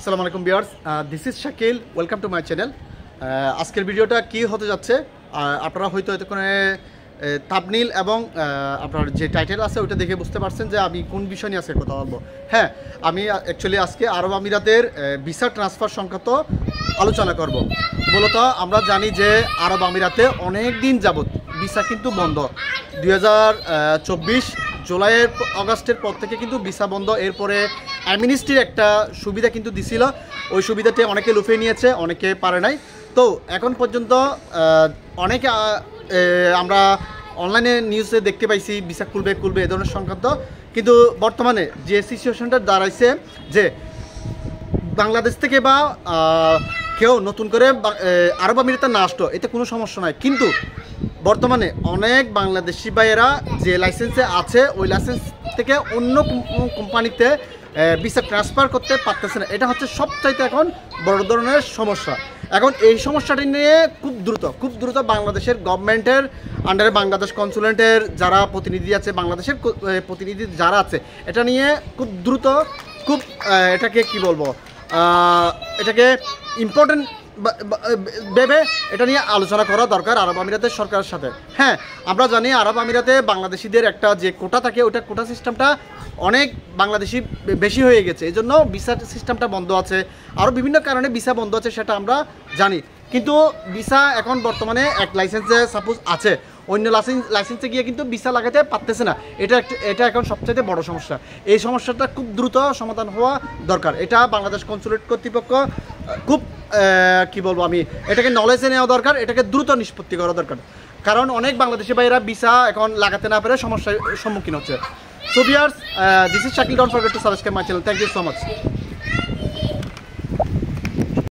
আসসালামু আলাইকুম viewers, this is Shakil. Welcome to my channel. আজকের ভিডিওটা কি হতে যাচ্ছে আপনারা হয়তো এতক্ষণে থাম্বনেইল এবং আপনার যে টাইটেল আছে ওটা দেখে বুঝতে পারছেন যে আমি কোন বিষয় নিয়ে আজকে কথা বলবো। হ্যাঁ, আমি অ্যাকচুয়ালি আজকে আরব আমিরাতের ভিসা ট্রান্সফার সংক্রান্ত আলোচনা করব। মূলত আমরা জানি যে আরব আমিরাতে অনেক দিন যাবত ভিসা কিন্তু বন্ধ। 2024 জুলাইয়ের আগস্টের পর থেকে কিন্তু ভিসা বন্ধ। এরপরে অ্যামনিস্টির একটা সুবিধা কিন্তু দিছিল, ওই সুবিধাতে অনেকে লুফে নিয়েছে, অনেকে পারে নাই। তো এখন পর্যন্ত অনেকে আমরা অনলাইনে নিউজে দেখতে পাইছি ভিসা খুলবে এ ধরনের সংক্রান্ত, কিন্তু বর্তমানে যে সিচুয়েশনটা দাঁড়াইছে যে বাংলাদেশ থেকে বা কেউ নতুন করে আরব আমিরাতে না আসতো এতে কোনো সমস্যা নাই, কিন্তু বর্তমানে অনেক বাংলাদেশি ভাইয়েরা যে লাইসেন্সে আছে ওই লাইসেন্স থেকে অন্য কোম্পানিতে ভিসা ট্রান্সফার করতে পারতেছে না। এটা হচ্ছে সবচাইতে এখন বড় ধরনের সমস্যা। এখন এই সমস্যাটি নিয়ে খুব দ্রুত বাংলাদেশের গভর্নমেন্টের আন্ডারে বাংলাদেশ কনসুলেটের যারা প্রতিনিধি আছে, বাংলাদেশের প্রতিনিধি যারা আছে, এটা নিয়ে খুব দ্রুত এটাকে কি বলবো, এটাকে ইম্পর্টেন্ট ভেবে এটা নিয়ে আলোচনা করা দরকার আরব আমিরাতের সরকারের সাথে। হ্যাঁ, আমরা জানি আরব আমিরাতে বাংলাদেশিদের একটা যে কোটা থাকে ওটা কোটা সিস্টেমটা অনেক বাংলাদেশি বেশি হয়ে গেছে, এই জন্য ভিসা সিস্টেমটা বন্ধ আছে। আরও বিভিন্ন কারণে ভিসা বন্ধ আছে সেটা আমরা জানি, কিন্তু ভিসা এখন বর্তমানে এক লাইসেন্সে সাপোজ আছে, অন্য লাইসেন্সে গিয়ে কিন্তু ভিসা লাগাতে পারতেছে না। এটা এখন সবচেয়ে বড় সমস্যা। এই সমস্যাটা খুব দ্রুত সমাধান হওয়া দরকার। এটা বাংলাদেশ কনসুলেট কর্তৃপক্ষ খুব কি বলবো আমি, এটাকে নলেজে নেওয়া দরকার, এটাকে দ্রুত নিষ্পত্তি করা দরকার। কারণ অনেক বাংলাদেশি ভাইয়েরা ভিসা এখন লাগাতে না পেরে সমস্যার সম্মুখীন হচ্ছে। So viewers, this is Shakil. Don't forget to subscribe my channel. Thank you so much.